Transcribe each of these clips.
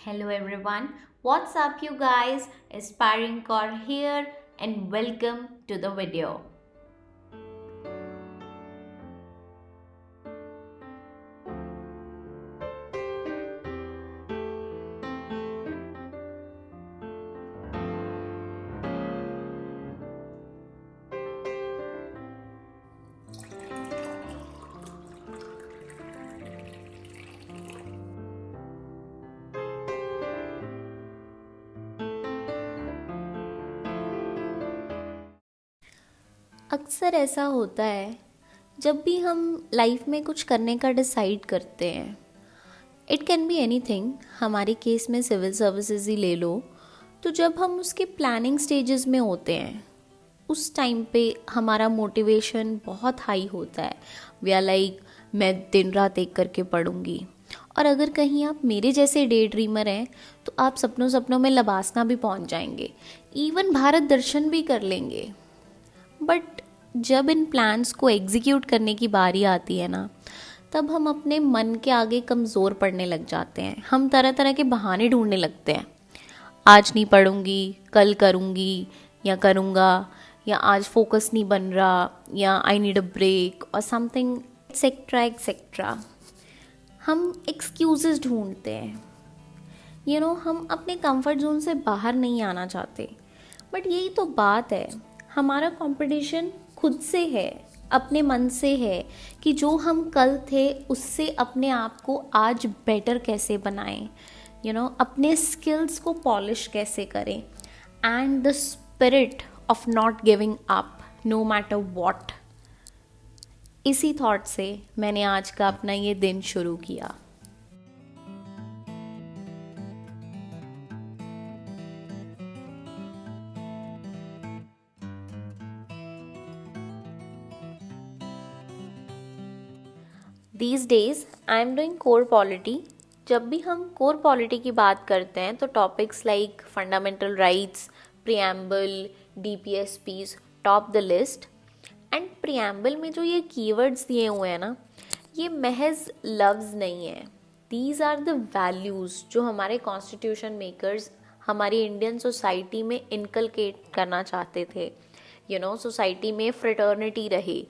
Hello everyone, what's up you guys? Aspiring Core here and welcome to the video. अक्सर ऐसा होता है जब भी हम लाइफ में कुछ करने का डिसाइड करते हैं। इट कैन बी एनीथिंग, हमारे केस में सिविल सर्विसेज ही ले लो। तो जब हम उसके प्लानिंग स्टेजेस में होते हैं उस टाइम पे हमारा मोटिवेशन बहुत हाई होता है। वी आर लाइक मैं दिन रात एक करके पढ़ूंगी। और अगर कहीं आप मेरे जैसे डे ड्रीमर हैं तो आप सपनों सपनों में लबासना भी पहुंच जाएंगे, इवन भारत दर्शन भी कर लेंगे। बट जब इन प्लान्स को एग्जीक्यूट करने की बारी आती है ना, तब हम अपने मन के आगे कमज़ोर पड़ने लग जाते हैं। हम तरह तरह के बहाने ढूंढने लगते हैं। आज नहीं पढ़ूंगी, कल करूंगी या करूंगा, या आज फोकस नहीं बन रहा, या आई नीड अ ब्रेक और समथिंग एक्सेट्रा एक्सेट्रा। हम एक्सक्यूजेस ढूंढते हैं। हम अपने कंफर्ट जोन से बाहर नहीं आना चाहते। बट यही तो बात है, हमारा कंपटीशन खुद से है, अपने मन से है कि जो हम कल थे उससे अपने आप को आज बेटर कैसे बनाएं, अपने स्किल्स को पॉलिश कैसे करें, and the spirit of not giving up no matter what. इसी थॉट से मैंने आज का अपना ये दिन शुरू किया। These days I am doing core polity. जब भी हम कोर पॉलिटी की बात करते हैं तो topics like fundamental rights, preamble, DPSPs top the list. And preamble में जो ये कीवर्ड्स दिए हुए हैं ना, ये महज लफ्ज़ नहीं है। दीज आर द वैल्यूज़ जो हमारे कॉन्स्टिट्यूशन मेकर्स हमारी इंडियन सोसाइटी में इनकलकेट करना चाहते थे। सोसाइटी में फ्रेटर्निटी रहे,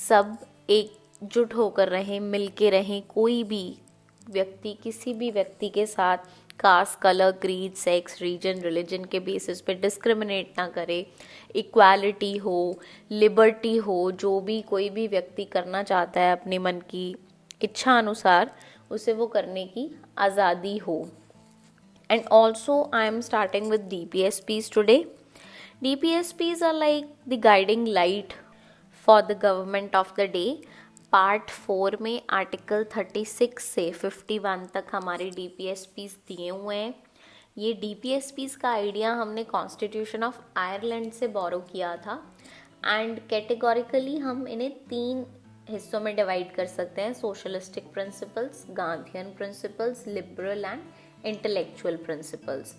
सब एकजुट होकर रहें, मिल के रहें। कोई भी व्यक्ति किसी भी व्यक्ति के साथ caste, colour, creed, sex, region, religion के बेसिस पे डिस्क्रिमिनेट ना करे। इक्वालिटी हो, लिबर्टी हो, जो भी कोई भी व्यक्ति करना चाहता है अपने मन की इच्छा अनुसार, उसे वो करने की आज़ादी हो। And also I am starting with DPSPs today. DPSPs are like the guiding light for the government of the day। Part 4 में आर्टिकल 36 से 51 तक हमारे DPSPs दिए हुए हैं। ये DPSPs का आइडिया हमने कॉन्स्टिट्यूशन ऑफ आयरलैंड से बोरो किया था। एंड कैटेगोरिकली हम इन्हें 3 हिस्सों में डिवाइड कर सकते हैं: socialistic principles, Gandhian principles, liberal and intellectual principles.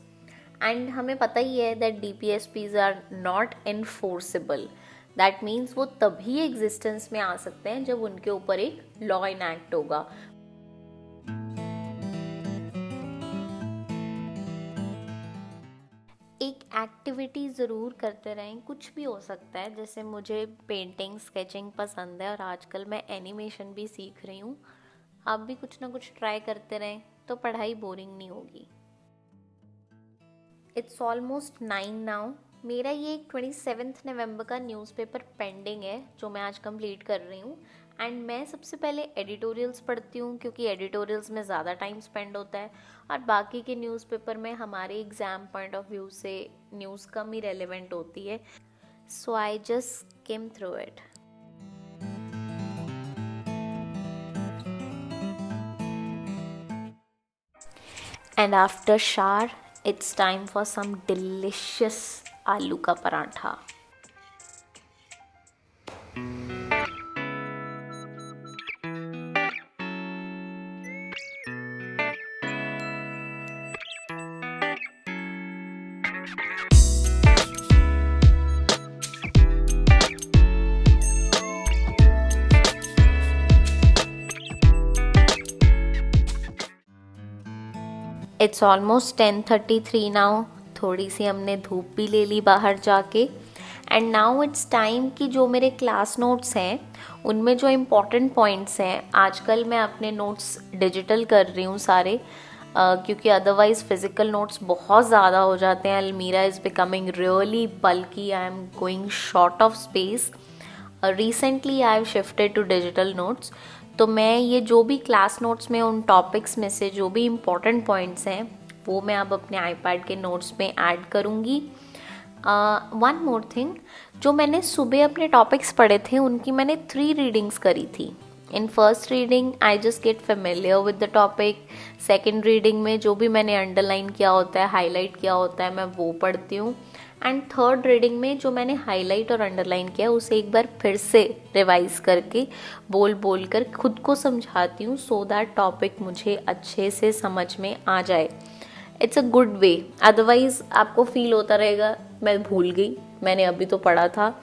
And हमें पता ही है that DPSPs are not enforceable. That means वो तभी एग्जिस्टेंस में आ सकते हैं जब उनके ऊपर एक लॉ इनैक्ट होगा। एक एक्टिविटी ज़रूर करते रहें, कुछ भी हो सकता है। जैसे मुझे पेंटिंग, स्केचिंग पसंद है और आजकल मैं एनिमेशन भी सीख रही हूँ। आप भी कुछ ना कुछ ट्राई करते रहें तो पढ़ाई बोरिंग नहीं होगी। It's almost 9 now. मेरा ये एक 27 नवंबर का न्यूज़पेपर पेंडिंग है जो मैं आज कंप्लीट कर रही हूँ। एंड मैं सबसे पहले एडिटोरियल्स पढ़ती हूँ क्योंकि एडिटोरियल्स में ज़्यादा टाइम स्पेंड होता है, और बाकी के न्यूज़पेपर में हमारे एग्ज़ाम पॉइंट ऑफ व्यू से न्यूज़ कम ही रेलेवेंट होती है। So I just skim through it. And after shower it's time for some delicious आलू का पराठा। It's almost 10:33 now. थोड़ी सी हमने धूप भी ले ली बाहर जाके। एंड नाउ इट्स टाइम कि जो मेरे क्लास नोट्स हैं उनमें जो इम्पोर्टेंट पॉइंट्स हैं, आजकल मैं अपने नोट्स डिजिटल कर रही हूँ सारे, क्योंकि अदरवाइज़ फ़िज़िकल नोट्स बहुत ज़्यादा हो जाते हैं। अलमीरा इज़ बिकमिंग रियली बल्कि, I am going short of space. Recently I have shifted to digital notes. तो मैं ये जो भी क्लास नोट्स में उन टॉपिक्स में से जो भी इम्पोर्टेंट पॉइंट्स हैं वो मैं अब अपने आईपैड के नोट्स में ऐड करूँगी। वन मोर थिंग, जो मैंने सुबह अपने टॉपिक्स पढ़े थे उनकी मैंने 3 रीडिंग्स करी थी। In first reading I just get familiar with the topic. Second reading में जो भी मैंने अंडरलाइन किया होता है, हाईलाइट किया होता है, मैं वो पढ़ती हूँ। एंड थर्ड रीडिंग में जो मैंने हाईलाइट और अंडरलाइन किया उसे एक बार फिर से रिवाइज करके बोल बोल कर खुद को समझाती हूँ, सो दैट टॉपिक मुझे अच्छे से समझ में आ जाए। It's a good way, otherwise आपको फील होता रहेगा मैं भूल गई, मैंने अभी तो पढ़ा था।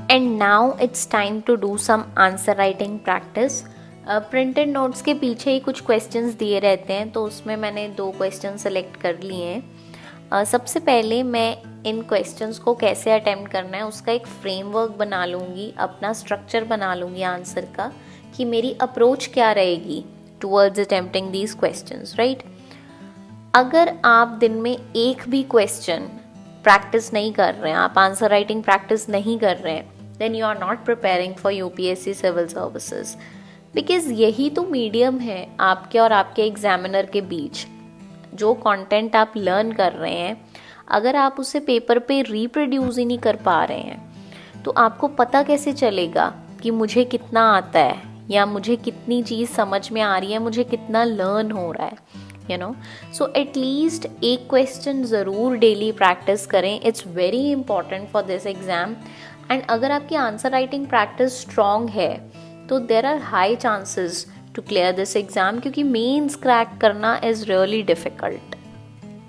And now it's time to do some answer writing practice. Printed notes के पीछे ही कुछ क्वेश्चंस दिए रहते हैं, तो उसमें मैंने 2 क्वेश्चन सेलेक्ट कर लिए हैं। सबसे पहले मैं इन क्वेश्चंस को कैसे अटेम्प्ट करना है उसका एक फ्रेमवर्क बना लूँगी, अपना स्ट्रक्चर बना लूँगी आंसर का, कि मेरी अप्रोच क्या रहेगी towards attempting these questions, right. अगर आप दिन में एक भी क्वेश्चन प्रैक्टिस नहीं कर रहे हैं, आप आंसर राइटिंग प्रैक्टिस नहीं कर रहे हैं, then you are not preparing for UPSC Civil Services, because यही तो मीडियम है आपके और आपके एग्जामिनर के बीच। जो कंटेंट आप लर्न कर रहे हैं, अगर आप उसे पेपर पे रिप्रोड्यूस ही नहीं कर पा रहे हैं तो आपको पता कैसे चलेगा कि मुझे कितना आता है या मुझे कितनी चीज़ समझ में आ रही है, मुझे कितना लर्न हो रहा है, यू नो। सो एटलीस्ट एक क्वेश्चन ज़रूर डेली प्रैक्टिस करें, it's very important for this exam. And अगर आपकी आंसर राइटिंग प्रैक्टिस स्ट्रॉन्ग है तो there are high chances to clear this exam, क्योंकि मेंस क्रैक करना इज़ रियली डिफ़िकल्ट।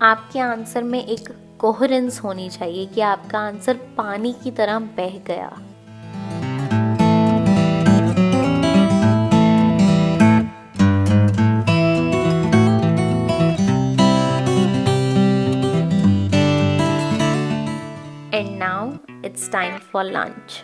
आपके आंसर में एक कोहेरेंस होनी चाहिए कि आपका आंसर पानी की तरह बह गया। And now it's time for lunch.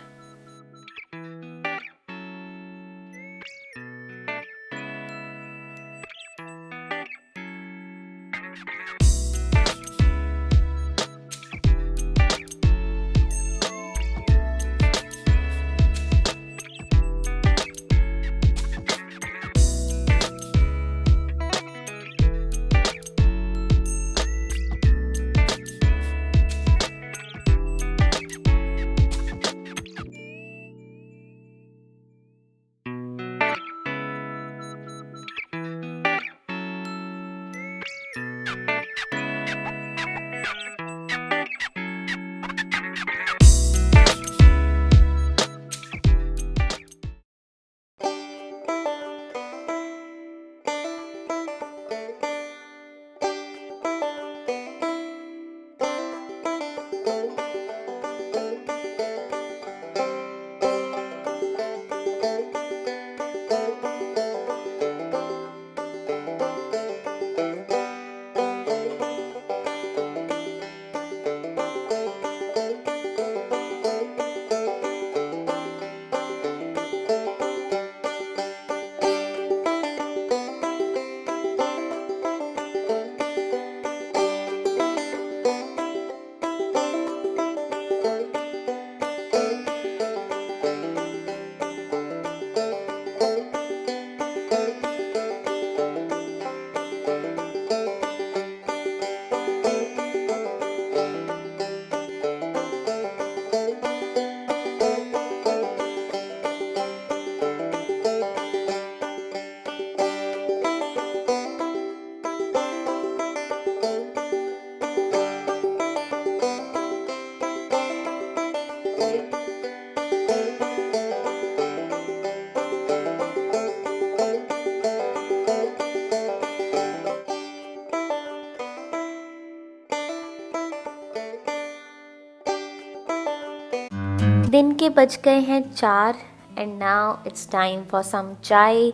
दिन के बज गए हैं 4 and now it's time for some chai.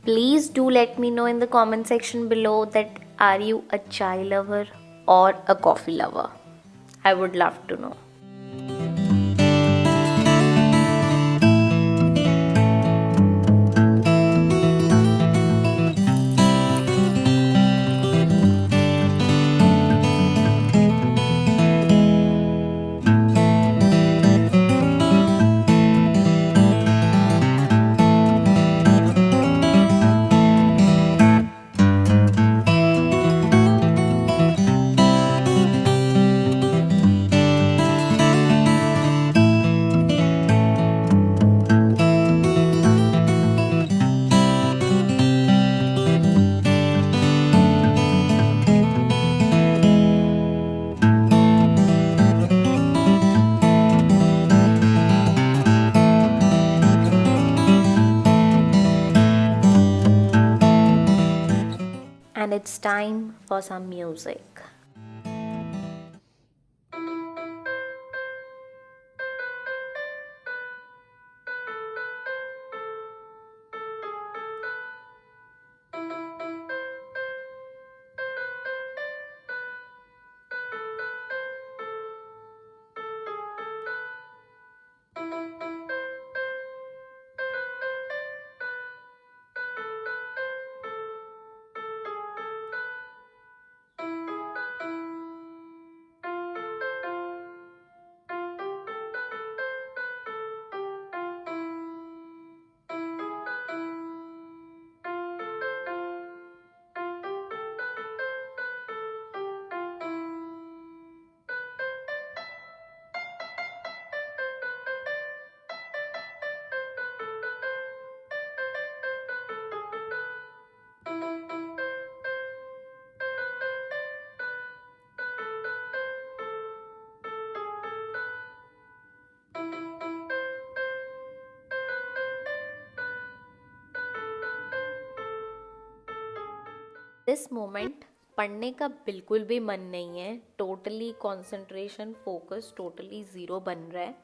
Please do let me know in the comment section below that are you a chai lover or a coffee lover? I would love to know. And it's time for some music. This moment पढ़ने का बिल्कुल भी मन नहीं है, totally concentration focus totally zero बन रहा है.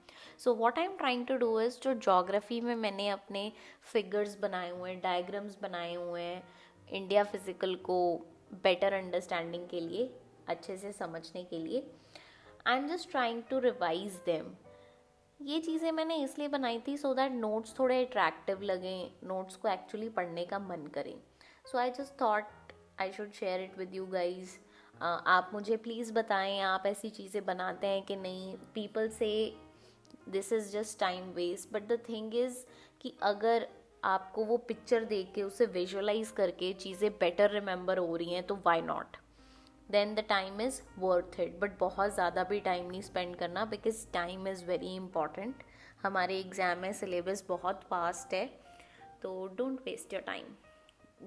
So what I am trying to do is, जो ज्योग्राफी में मैंने अपने फिगर्स बनाए हुए हैं, डायग्राम्स बनाए हुए हैं, इंडिया फिजिकल को बेटर अंडरस्टैंडिंग के लिए, अच्छे से समझने के लिए, I am just trying to revise them. ये चीज़ें मैंने इसलिए बनाई थी सो दैट नोट्स थोड़े अट्रैक्टिव लगें, नोट्स को एक्चुअली पढ़ने का मन करें. So I just thought I should share it with you guys. आप मुझे प्लीज़ बताएं आप ऐसी चीज़ें बनाते हैं कि नहीं. पीपल से this is just time waste, but the thing is कि अगर आपको वो पिक्चर देख के उसे विजुअलाइज करके चीज़ें बेटर रिमेंबर हो रही हैं तो why not, then the time is worth it. But बहुत ज़्यादा भी टाइम नहीं स्पेंड करना, because time is very important. हमारे एग्ज़ाम में सिलेबस बहुत फास्ट है, तो don't waste your time,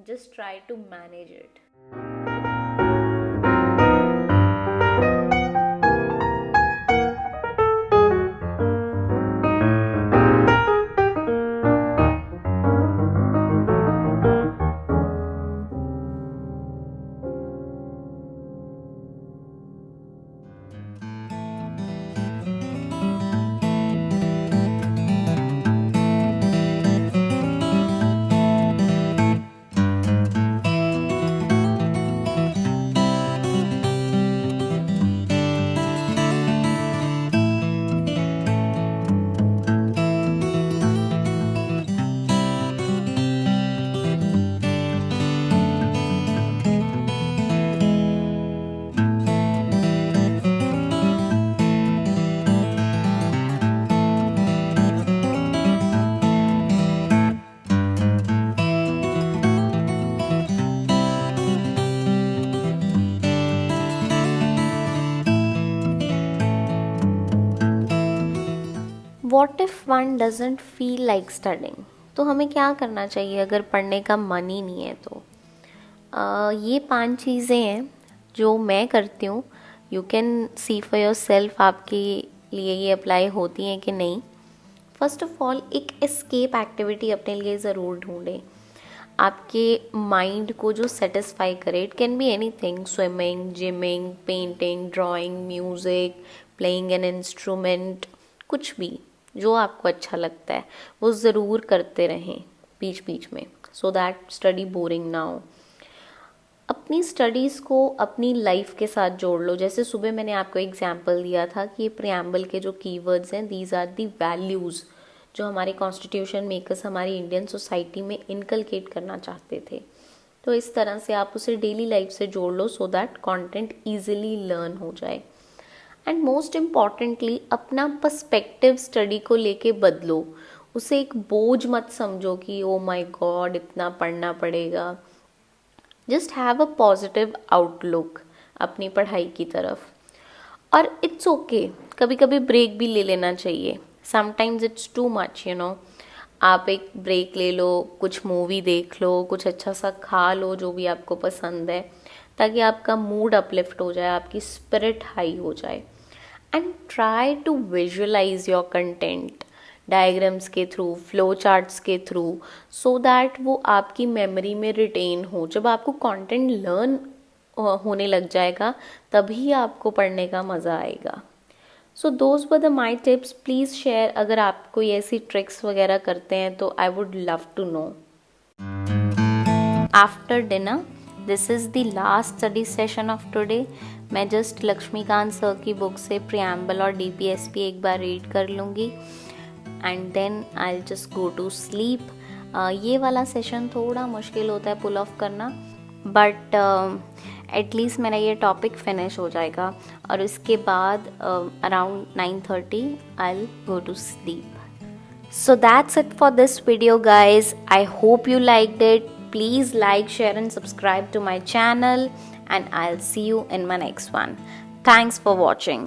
just try to manage it. What if one doesn't feel like studying, तो हमें क्या करना चाहिए अगर पढ़ने का मन ही नहीं है तो. ये 5 चीज़ें हैं जो मैं करती हूँ. You can see for your self आपके लिए ये अप्लाई होती हैं कि नहीं. फर्स्ट ऑफ ऑल, एक एस्केप एक्टिविटी अपने लिए ज़रूर ढूंढें, आपके माइंड को जो सेटिस्फाई करे. It can be anything, swimming, gymming, painting, drawing, music, playing an instrument, कुछ भी. जो आपको अच्छा लगता है वो ज़रूर करते रहें बीच बीच में, सो दैट स्टडी बोरिंग ना हो। अपनी स्टडीज़ को अपनी लाइफ के साथ जोड़ लो। जैसे सुबह मैंने आपको एग्जांपल दिया था कि ये प्रियम्बल के जो कीवर्ड्स हैं, दीज आर दी वैल्यूज़ जो हमारे कॉन्स्टिट्यूशन मेकर्स हमारी इंडियन सोसाइटी में इनकलकेट करना चाहते थे। तो इस तरह से आप उसे डेली लाइफ से जोड़ लो so that content easily learn हो जाए। एंड मोस्ट इम्पॉर्टेंटली अपना पर्सपेक्टिव स्टडी को लेके बदलो। उसे एक बोझ मत समझो कि ओ माय गॉड इतना पढ़ना पड़ेगा। Just have a positive outlook अपनी पढ़ाई की तरफ। और इट्स ओके, कभी कभी ब्रेक भी ले लेना चाहिए। Sometimes it's too much, you know. आप एक ब्रेक ले लो, कुछ मूवी देख लो, कुछ अच्छा सा खा लो जो भी आपको पसंद है, ताकि आपका मूड अपलिफ्ट हो जाए, आपकी स्पिरिट हाई हो जाए। And try to visualise your content diagrams के थ्रू, फ्लो चार्ट्स के थ्रू, सो दैट वो आपकी मेमोरी में रिटेन हो। जब आपको कंटेंट लर्न होने लग जाएगा तभी आपको पढ़ने का मज़ा आएगा। So those were the my tips. Please share अगर आप कोई ऐसी ट्रिक्स वगैरह करते हैं तो I would love to know. After dinner this is the last study session of today. मैं जस्ट लक्ष्मीकांत सर की बुक से प्रियम्बल और DPSP एक बार रीड कर लूँगी and then I just go to sleep. ये वाला सेशन थोड़ा मुश्किल होता है पुल ऑफ करना, बट एटलीस्ट मेरा ये टॉपिक फिनिश हो जाएगा और इसके बाद around 9:30 I go to sleep. So that's it for this video guys. I hope you liked it. Please like, share and subscribe to my channel and I'll see you in my next one. Thanks for watching.